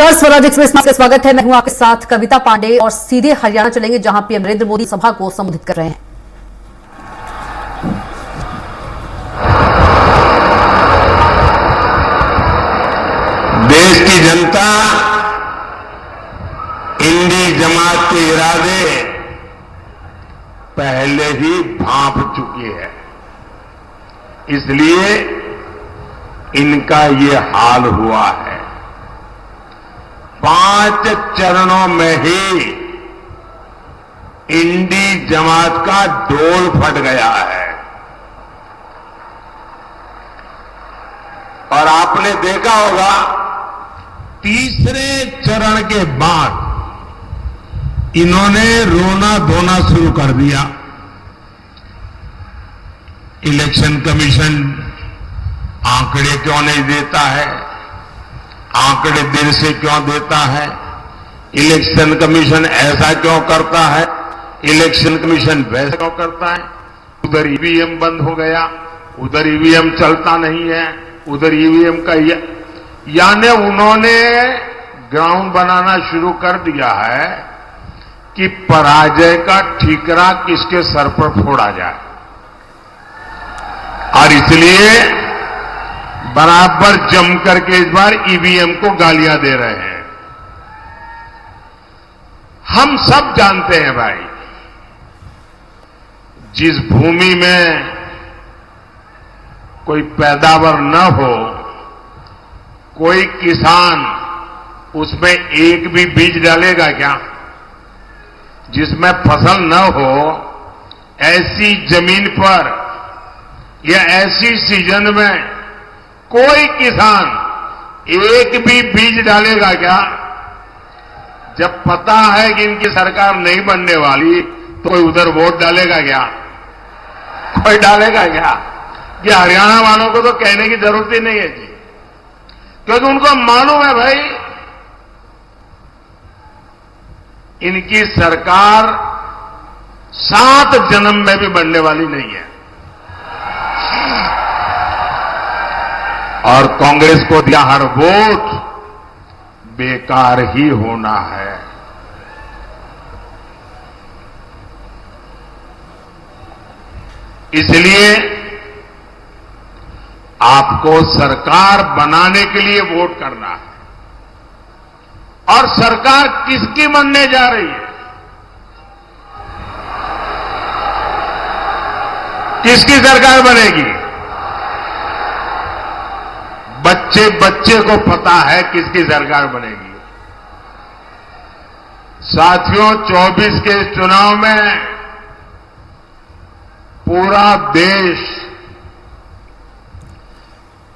नमस्कार, स्वराज एक्सप्रेस में आपका स्वागत है। मैं हूं आपके साथ कविता पांडे और सीधे हरियाणा चलेंगे, जहां पीएम नरेंद्र मोदी सभा को संबोधित कर रहे हैं। देश की जनता इंडी जमात के इरादे पहले ही भांप चुकी है, इसलिए इनका ये हाल हुआ है। 5 चरणों में ही इंडी जमात का डोल फट गया है। और आपने देखा होगा, तीसरे चरण के बाद इन्होंने रोना धोना शुरू कर दिया। इलेक्शन कमीशन आंकड़े क्यों नहीं देता है, आंकड़े देर से क्यों देता है, इलेक्शन कमीशन ऐसा क्यों करता है, इलेक्शन कमीशन वैसा क्यों करता है। उधर ईवीएम बंद हो गया, उधर ईवीएम चलता नहीं है, उधर ईवीएम का यानी उन्होंने ग्राउंड बनाना शुरू कर दिया है कि पराजय का ठीकरा किसके सर पर फोड़ा जाए। और इसलिए बराबर जम करके इस बार ईवीएम को गालियां दे रहे हैं। हम सब जानते हैं भाई, जिस भूमि में कोई पैदावार न हो, कोई किसान उसमें एक भी बीज डालेगा क्या? जिसमें फसल न हो, ऐसी जमीन पर या ऐसी सीजन में कोई किसान एक भी बीज डालेगा क्या? जब पता है कि इनकी सरकार नहीं बनने वाली, तो कोई उधर वोट डालेगा क्या? कोई डालेगा क्या? कि हरियाणा वालों को तो कहने की जरूरत ही नहीं है जी, क्योंकि उनको मालूम है भाई, इनकी सरकार 7 जन्म में भी बनने वाली नहीं है। और कांग्रेस को दिया हर वोट बेकार ही होना है। इसलिए आपको सरकार बनाने के लिए वोट करना है। और सरकार किसकी बनने जा रही है? किसकी सरकार बनेगी? बच्चे बच्चे को पता है किसकी सरकार बनेगी। साथियों, 24 के चुनाव में पूरा देश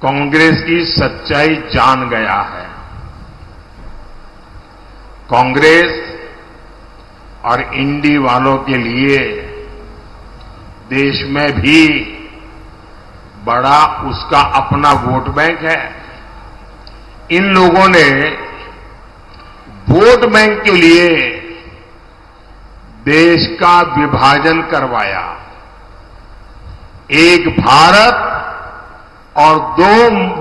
कांग्रेस की सच्चाई जान गया है। कांग्रेस और इंडी वालों के लिए देश में भी बड़ा उसका अपना वोट बैंक है। इन लोगों ने वोट बैंक के लिए देश का विभाजन करवाया। एक भारत और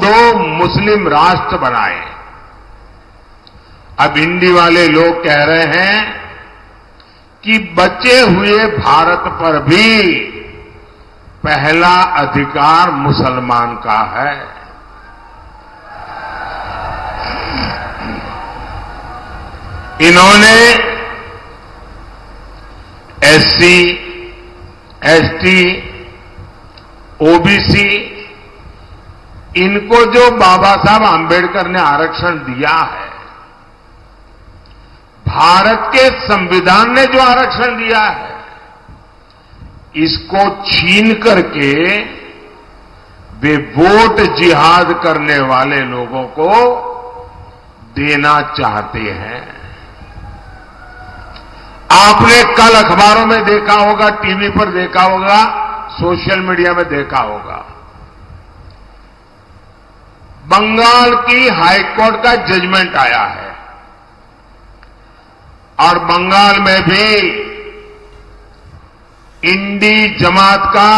दो मुस्लिम राष्ट्र बनाए। अब इंडी वाले लोग कह रहे हैं कि बचे हुए भारत पर भी पहला अधिकार मुसलमान का है। इन्होंने एससी, एसटी, ओबीसी, इनको जो बाबा साहब आंबेडकर ने आरक्षण दिया है, भारत के संविधान ने जो आरक्षण दिया है, इसको छीन करके वे वोट जिहाद करने वाले लोगों को देना चाहते हैं। आपने कल अखबारों में देखा होगा, टीवी पर देखा होगा, सोशल मीडिया में देखा होगा, बंगाल की हाईकोर्ट का जजमेंट आया है। और बंगाल में भी इंडी जमात का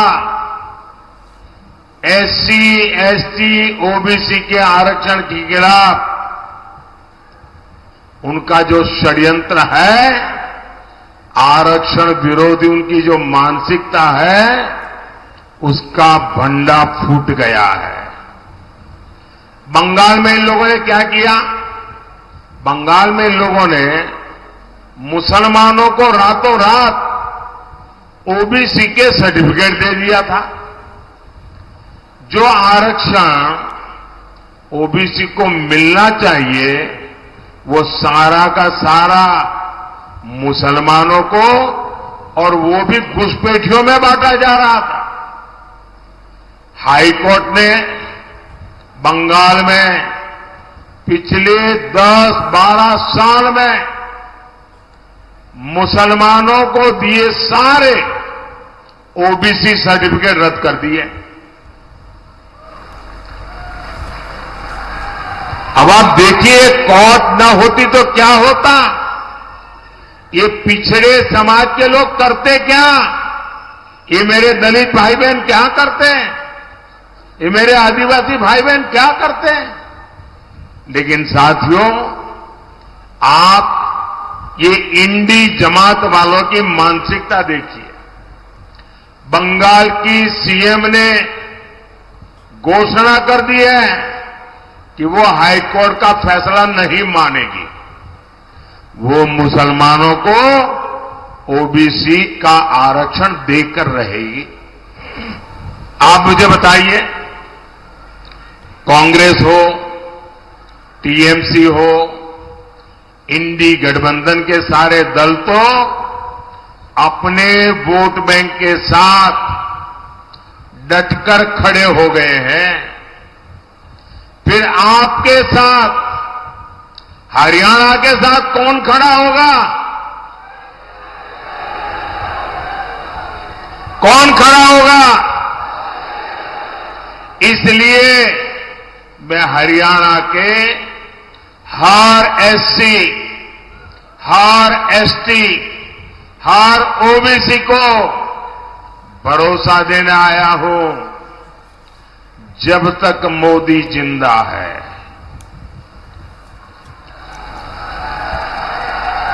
एससी, एसटी, ओबीसी के आरक्षण के खिलाफ उनका जो षड्यंत्र है, आरक्षण विरोधी उनकी जो मानसिकता है, उसका भंडा फूट गया है। बंगाल में इन लोगों ने क्या किया? बंगाल में इन लोगों ने मुसलमानों को रातों रात ओबीसी के सर्टिफिकेट दे दिया था। जो आरक्षण ओबीसी को मिलना चाहिए, वो सारा का सारा मुसलमानों को, और वो भी घुसपैठियों में बांटा जा रहा था। हाई कोर्ट ने बंगाल में पिछले 10-12 साल में मुसलमानों को दिए सारे ओबीसी सर्टिफिकेट रद्द कर दिए। अब आप देखिए, कोर्ट न होती तो क्या होता? ये पिछड़े समाज के लोग करते क्या? ये मेरे दलित भाई बहन क्या करते हैं? ये मेरे आदिवासी भाई बहन क्या करते हैं? लेकिन साथियों, आप ये इंडी जमात वालों की मानसिकता देखिए। बंगाल की सीएम ने घोषणा कर दी है कि वो हाईकोर्ट का फैसला नहीं मानेगी। वो मुसलमानों को ओबीसी का आरक्षण देकर रहेगी। आप मुझे बताइए, कांग्रेस हो, टीएमसी हो, इंडी गठबंधन के सारे दल तो अपने वोट बैंक के साथ डटकर खड़े हो गए हैं। फिर आपके साथ, हरियाणा के साथ कौन खड़ा होगा? कौन खड़ा होगा? इसलिए मैं हरियाणा के हर एससी, हर एसटी, हर ओबीसी को भरोसा देने आया हूं, जब तक मोदी जिंदा है,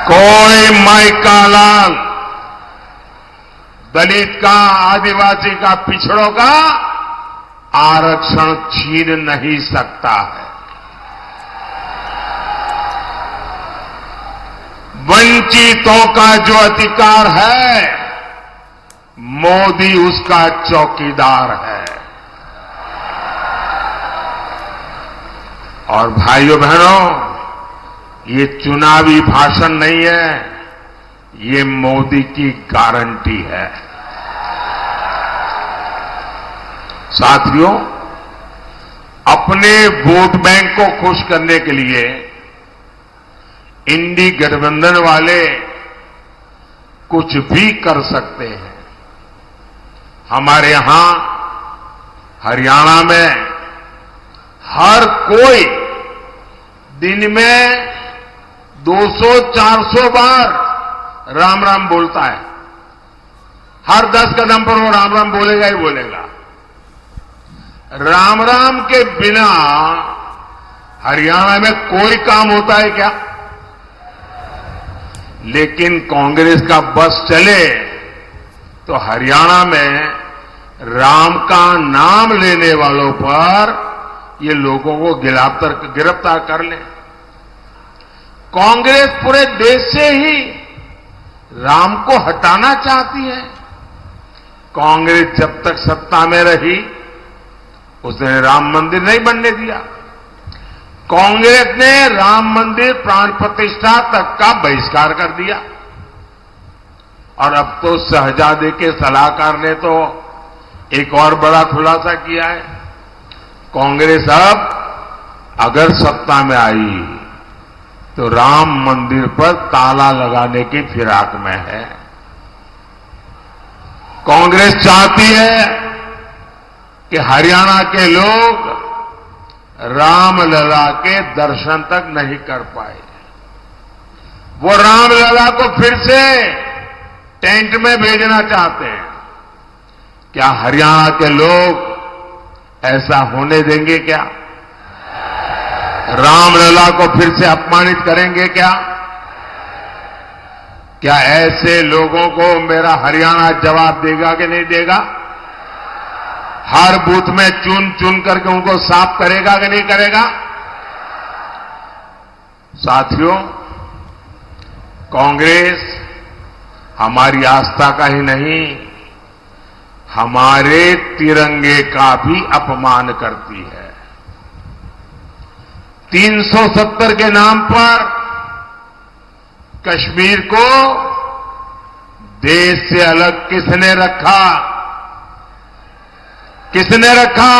कोई माई का लाल, दलित का, आदिवासी का, पिछड़ों का आरक्षण छीन नहीं सकता है। वंचितों का जो अधिकार है, मोदी उसका चौकीदार है। और भाइयों बहनों, ये चुनावी भाषण नहीं है, ये मोदी की गारंटी है। साथियों, अपने वोट बैंक को खुश करने के लिए इंडी गठबंधन वाले कुछ भी कर सकते हैं। हमारे यहां हरियाणा में हर कोई दिन में 200-400 बार राम राम बोलता है। हर 10 कदम पर वो राम राम बोलेगा ही बोलेगा। राम राम के बिना हरियाणा में कोई काम होता है क्या? लेकिन कांग्रेस का बस चले तो हरियाणा में राम का नाम लेने वालों पर ये लोगों को गिरफ्तार कर ले। कांग्रेस पूरे देश से ही राम को हटाना चाहती है। कांग्रेस जब तक सत्ता में रही, उसने राम मंदिर नहीं बनने दिया। कांग्रेस ने राम मंदिर प्राण प्रतिष्ठा तक का बहिष्कार कर दिया। और अब तो शहजादे के सलाहकार ने तो एक और बड़ा खुलासा किया है। कांग्रेस अब अगर सत्ता में आई तो राम मंदिर पर ताला लगाने की फिराक में है। कांग्रेस चाहती है कि हरियाणा के लोग रामलला के दर्शन तक नहीं कर पाए। वो रामलला को फिर से टेंट में भेजना चाहते हैं। क्या हरियाणा के लोग ऐसा होने देंगे क्या? रामलला को फिर से अपमानित करेंगे क्या? क्या ऐसे लोगों को मेरा हरियाणा जवाब देगा कि नहीं देगा? हर बूथ में चुन चुन करके उनको साफ करेगा कि नहीं करेगा? साथियों, कांग्रेस हमारी आस्था का ही नहीं, हमारे तिरंगे का भी अपमान करती है। 370 के नाम पर कश्मीर को देश से अलग किसने रखा? किसने रखा?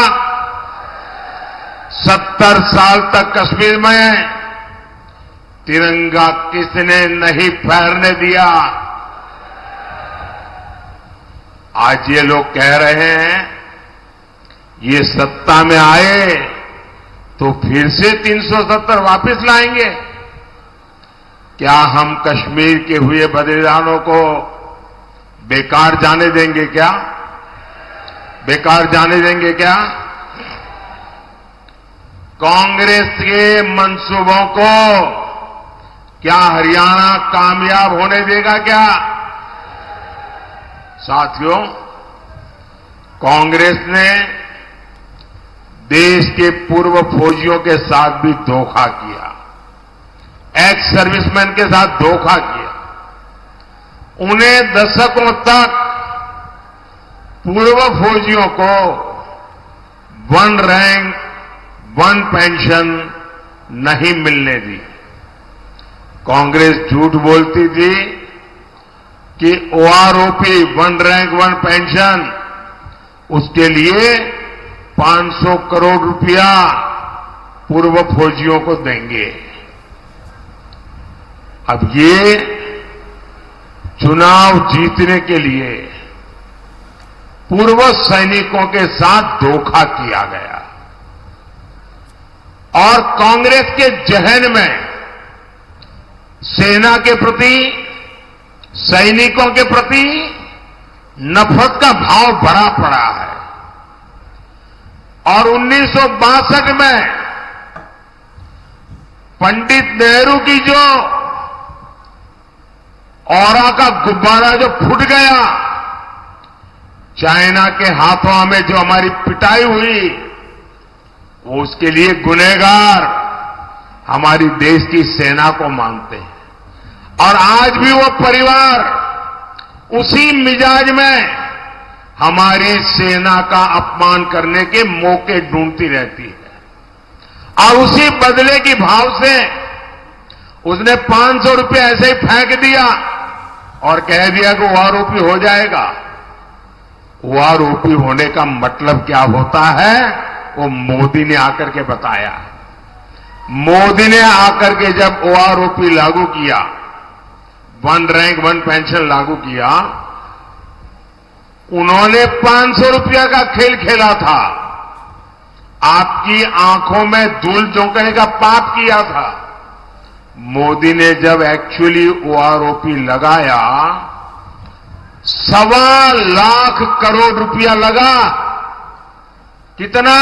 70 साल तक कश्मीर में तिरंगा किसने नहीं फहरने दिया? आज ये लोग कह रहे हैं ये सत्ता में आए तो फिर से 370 वापस लाएंगे। क्या हम कश्मीर के हुए बलिदानों को बेकार जाने देंगे क्या? बेकार जाने देंगे क्या? कांग्रेस के मंसूबों को क्या हरियाणा कामयाब होने देगा क्या? साथियों, कांग्रेस ने देश के पूर्व फौजियों के साथ भी धोखा किया, एक्स सर्विसमैन के साथ धोखा किया। उन्हें दशकों तक पूर्व फौजियों को 1 रैंक 1 पेंशन नहीं मिलने दी। कांग्रेस झूठ बोलती थी कि ओआरओपी 1 रैंक 1 पेंशन, उसके लिए 500 करोड़ रुपया पूर्व फौजियों को देंगे। अब ये चुनाव जीतने के लिए पूर्व सैनिकों के साथ धोखा किया गया और कांग्रेस के जहन में सेना के प्रति, सैनिकों के प्रति नफरत का भाव भरा पड़ा है। और 1962 में पंडित नेहरू की जो औरा का गुब्बारा जो फूट गया, चाइना के हाथों में जो हमारी पिटाई हुई, वो उसके लिए गुनहगार हमारी देश की सेना को मानते हैं। और आज भी वो परिवार उसी मिजाज में हमारी सेना का अपमान करने के मौके ढूंढती रहती है। और उसी बदले की भाव से उसने 500 रुपये ऐसे ही फेंक दिया और कह दिया कि वो आरोपी हो जाएगा। वो आरोपी होने का मतलब क्या होता है, वो मोदी ने आकर के बताया। मोदी ने आकर के जब ओआरओपी लागू किया, 1 रैंक 1 पेंशन लागू किया, उन्होंने 500 रुपया का खेल खेला था, आपकी आंखों में धूल झोंकने का पाप किया था। मोदी ने जब एक्चुअली ओआरओपी लगाया, 1.25 लाख करोड़ रुपया लगा। कितना?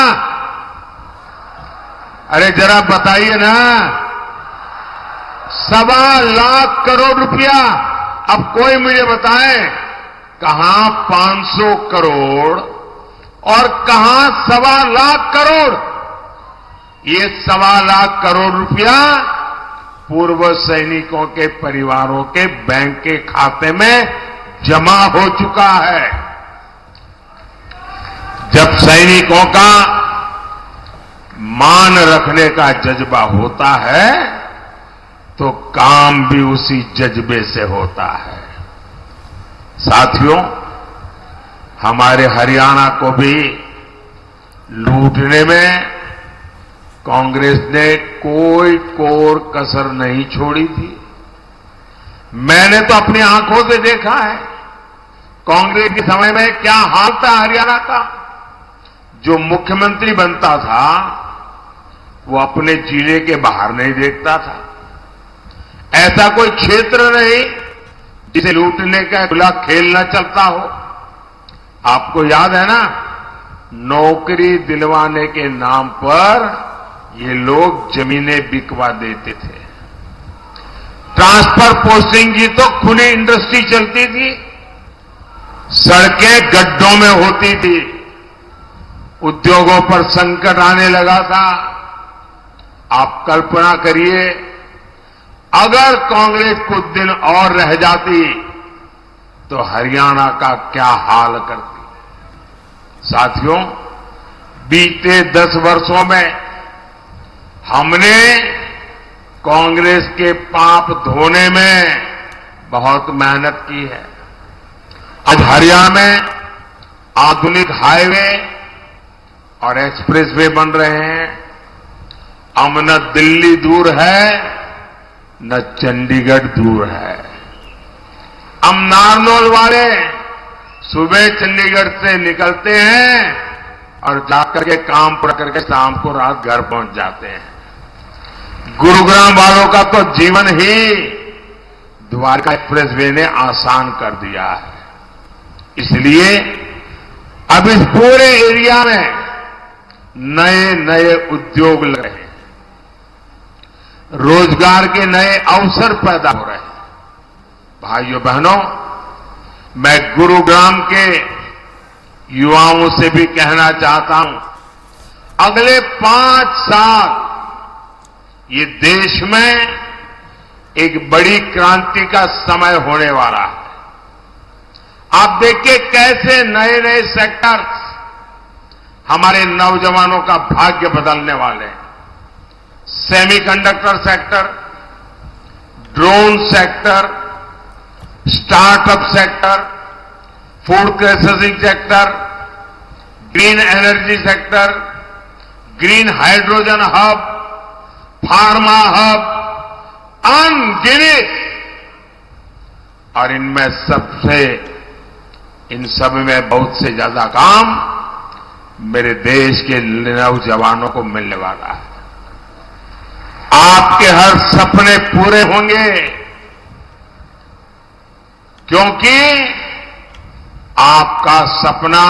अरे जरा बताइए ना, 1.25 लाख करोड़ रुपया। अब कोई मुझे बताए कहां 500 करोड़ और कहां 1.25 लाख करोड़? ये 1.25 लाख करोड़ रुपया पूर्व सैनिकों के परिवारों के बैंक के खाते में जमा हो चुका है। जब सैनिकों का मान रखने का जज्बा होता है तो काम भी उसी जज्बे से होता है। साथियों, हमारे हरियाणा को भी लूटने में कांग्रेस ने कोई कोर कसर नहीं छोड़ी थी। मैंने तो अपनी आंखों से देखा है कांग्रेस के समय में क्या हाल था हरियाणा का। जो मुख्यमंत्री बनता था वो अपने जिले के बाहर नहीं देखता था। ऐसा कोई क्षेत्र नहीं जिसे लूटने का खुला खेल न चलता हो। आपको याद है ना, नौकरी दिलवाने के नाम पर ये लोग जमीनें बिकवा देते थे। ट्रांसफर पोस्टिंग की तो खुली इंडस्ट्री चलती थी, सड़कें गड्ढों में होती थी, उद्योगों पर संकट आने लगा था। आप कल्पना करिए, अगर कांग्रेस कुछ दिन और रह जाती तो हरियाणा का क्या हाल करती। साथियों, बीते 10 वर्षों में हमने कांग्रेस के पाप धोने में बहुत मेहनत की है। आज हरियाणा में आधुनिक हाईवे और एक्सप्रेसवे बन रहे हैं। अब न दिल्ली दूर है, न चंडीगढ़ दूर है। अब नारनौल वाले सुबह चंडीगढ़ से निकलते हैं और जाकर के काम पूरा करके शाम को रात घर पहुंच जाते हैं। गुरुग्राम वालों का तो जीवन ही द्वारका एक्सप्रेसवे ने आसान कर दिया है। इसलिए अब इस पूरे एरिया में नए नए उद्योग लग रहे हैं, रोजगार के नए अवसर पैदा हो रहे हैं। भाइयों बहनों, मैं गुरुग्राम के युवाओं से भी कहना चाहता हूं, अगले 5 साल ये देश में एक बड़ी क्रांति का समय होने वाला है। आप देखिए कैसे नए नए सेक्टर्स हमारे नौजवानों का भाग्य बदलने वाले हैं। Semiconductor sector, drone sector, startup sector, food processing sector, green energy sector, green hydrogen hub, pharma hub, अनगिनत। और इन सब में बहुत से ज्यादा काम मेरे देश के नौजवानों को मिलने वाला है। आपके हर सपने पूरे होंगे, क्योंकि आपका सपना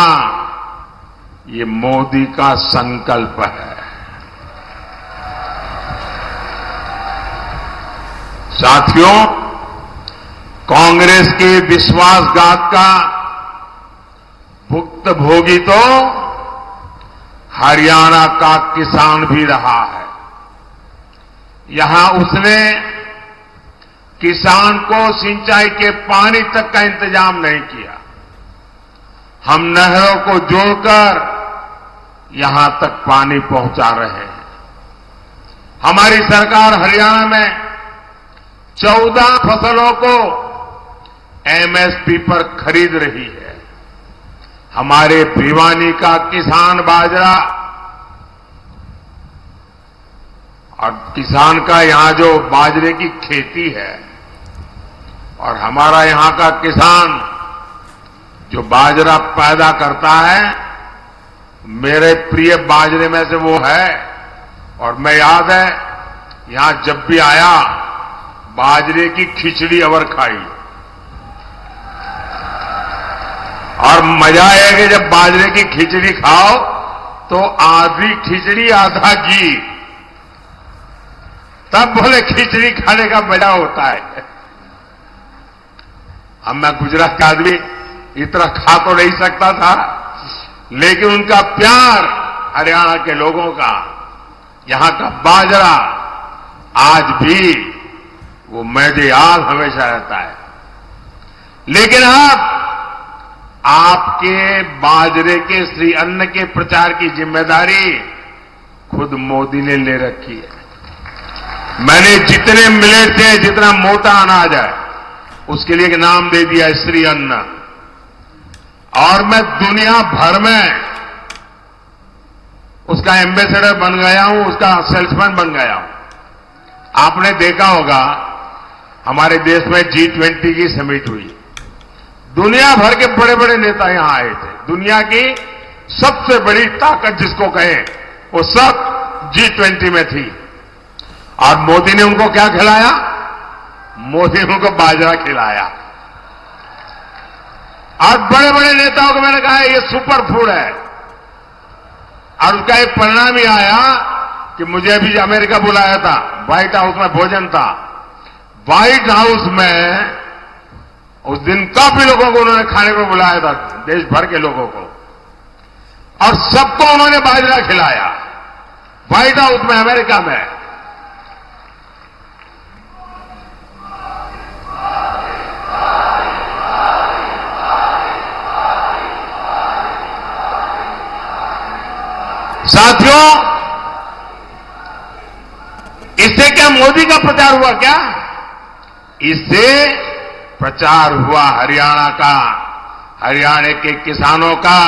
ये मोदी का संकल्प है। साथियों, कांग्रेस के विश्वासघात का भुक्तभोगी तो हरियाणा का किसान भी रहा है। यहां उसने किसान को सिंचाई के पानी तक का इंतजाम नहीं किया। हम नहरों को जोड़कर यहां तक पानी पहुंचा रहे हैं। हमारी सरकार हरियाणा में 14 फसलों को एमएसपी पर खरीद रही है। हमारे भिवानी का किसान बाजरा और किसान का यहां जो बाजरे की खेती है और हमारा यहां का किसान जो बाजरा पैदा करता है, मेरे प्रिय बाजरे में से वो है। और मैं याद है, यहां जब भी आया बाजरे की खिचड़ी अवर खाई। और मजा है कि जब बाजरे की खिचड़ी खाओ तो आधी खिचड़ी आधा घी, तब बोले खिचड़ी खाने का मजा होता है। अब मैं गुजरात का आदमी इतना खा तो नहीं सकता था, लेकिन उनका प्यार हरियाणा के लोगों का, यहां का बाजरा आज भी वो मुझे याद हमेशा रहता है। लेकिन अब आपके बाजरे के श्री अन्न के प्रचार की जिम्मेदारी खुद मोदी ने ले रखी है। मैंने जितने मिलेट थे, जितना मोटा अनाज है, उसके लिए एक नाम दे दिया श्री अन्न। और मैं दुनिया भर में उसका एम्बेसडर बन गया हूं, उसका सेल्समैन बन गया हूं। आपने देखा होगा हमारे देश में G20 की समिट हुई, दुनिया भर के बड़े बड़े नेता यहां आए थे। दुनिया की सबसे बड़ी ताकत जिसको कहें, वो सब G20 में थी। और मोदी ने उनको क्या खिलाया? मोदी ने उनको बाजरा खिलाया। और बड़े बड़े नेताओं को मैंने कहा ये सुपर फूड है, और उसका एक परिणाम ही आया कि मुझे भी अमेरिका बुलाया था, व्हाइट हाउस में भोजन था। व्हाइट हाउस में उस दिन काफी लोगों को उन्होंने खाने को बुलाया था, देश भर के लोगों को, और सबको उन्होंने बाजरा खिलाया व्हाइट हाउस में, अमेरिका में। साथियों, इससे क्या मोदी का प्रचार हुआ क्या? इससे प्रचार हुआ हरियाणा का, हरियाणा के किसानों का,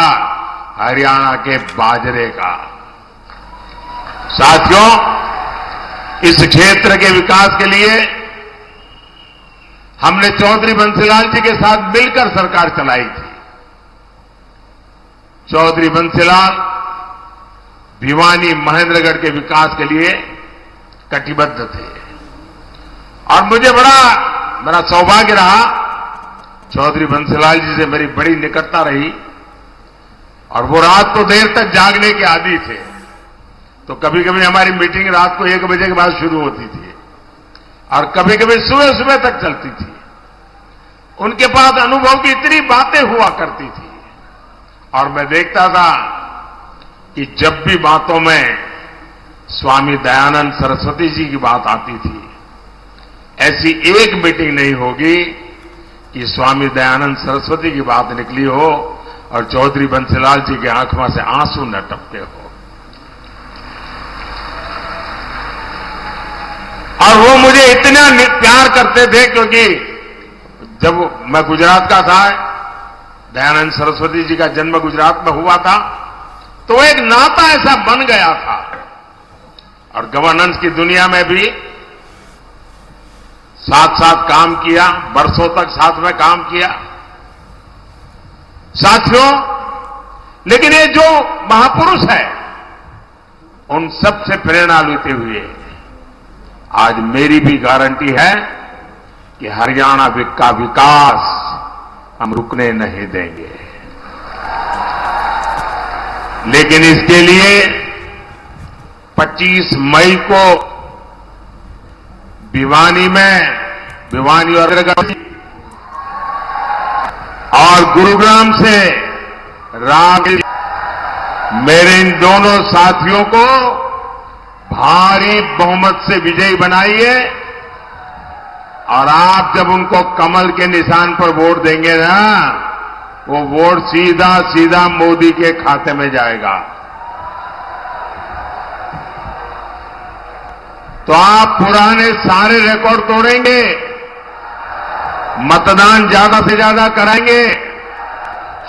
हरियाणा के बाजरे का। साथियों, इस क्षेत्र के विकास के लिए हमने चौधरी बंसीलाल जी के साथ मिलकर सरकार चलाई थी। चौधरी बंसीलाल भिवानी महेंद्रगढ़ के विकास के लिए कटिबद्ध थे, और मुझे मेरा सौभाग्य रहा, चौधरी बंसीलाल जी से मेरी बड़ी निकटता रही, और वो रात को देर तक जागने के आदी थे। तो कभी कभी हमारी मीटिंग रात को 1 बजे के बाद शुरू होती थी, और कभी कभी सुबह सुबह तक चलती थी। उनके पास अनुभव की इतनी बातें हुआ करती थी, और मैं देखता था कि जब भी बातों में स्वामी दयानंद सरस्वती जी की बात आती थी, ऐसी एक मीटिंग नहीं होगी कि स्वामी दयानंद सरस्वती की बात निकली हो और चौधरी बंसीलाल जी की आंखों से आंसू न टपके हो। और वो मुझे इतना प्यार करते थे, क्योंकि जब मैं गुजरात का था, दयानंद सरस्वती जी का जन्म गुजरात में हुआ था, तो एक नाता ऐसा बन गया था, और गवर्नेंस की दुनिया में भी साथ साथ काम किया, बरसों तक साथ में काम किया। साथियों, लेकिन ये जो महापुरुष है, उन सब से प्रेरणा लेते हुए आज मेरी भी गारंटी है कि हरियाणा का विकास हम रुकने नहीं देंगे। लेकिन इसके लिए 25 मई को भिवानी और गुरुग्राम से मेरे इन दोनों साथियों को भारी बहुमत से विजयी बनाइए, और आप जब उनको कमल के निशान पर वोट देंगे ना, वो वोट सीधा सीधा मोदी के खाते में जाएगा। तो आप पुराने सारे रिकॉर्ड तोड़ेंगे, मतदान ज्यादा से ज्यादा कराएंगे,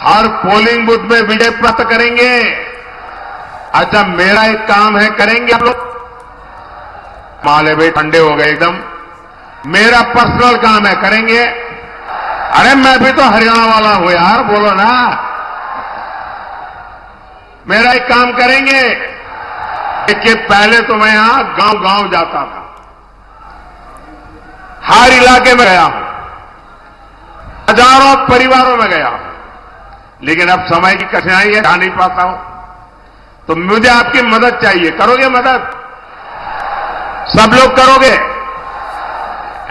हर पोलिंग बूथ में विजय प्राप्त करेंगे। अच्छा, मेरा एक काम है, करेंगे आप लोग? माले भाई ठंडे हो गए एकदम। मेरा पर्सनल काम है, करेंगे? अरे मैं भी तो हरियाणा वाला हूं यार, बोलो ना। मेरा एक काम करेंगे कि पहले तो मैं यहां गांव गांव जाता था, हर इलाके में गया हूं, हजारों परिवारों में गया हूं, लेकिन अब समय की कठिनाई है, जा नहीं पाता हूं। तो मुझे आपकी मदद चाहिए, करोगे मदद? सब लोग करोगे?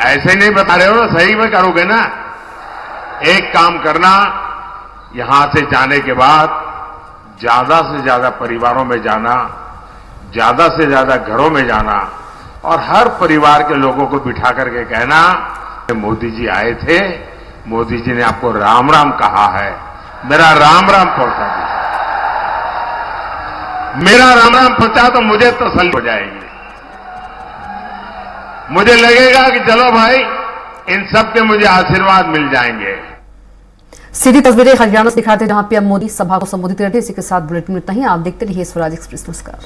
ऐसे नहीं बता रहे हो, सही में करोगे ना? एक काम करना, यहां से जाने के बाद ज्यादा से ज्यादा परिवारों में जाना, ज्यादा से ज्यादा घरों में जाना, और हर परिवार के लोगों को बिठा करके कहना, मोदी जी आए थे, मोदी जी ने आपको राम राम कहा है, मेरा राम राम पहुंचा दीजिए। मेरा राम राम पहुंचा तो मुझे तसल्ली हो जाएगी। मुझे लगेगा कि चलो भाई, इन सब के मुझे आशीर्वाद मिल जाएंगे। सीधी तस्वीरें हरियाणा से दिखाते जहां पीएम मोदी सभा को संबोधित करते। इसी के साथ बुलेटिन में इतना ही। आप देखते रहिए स्वराज एक्सप्रेस। नमस्कार।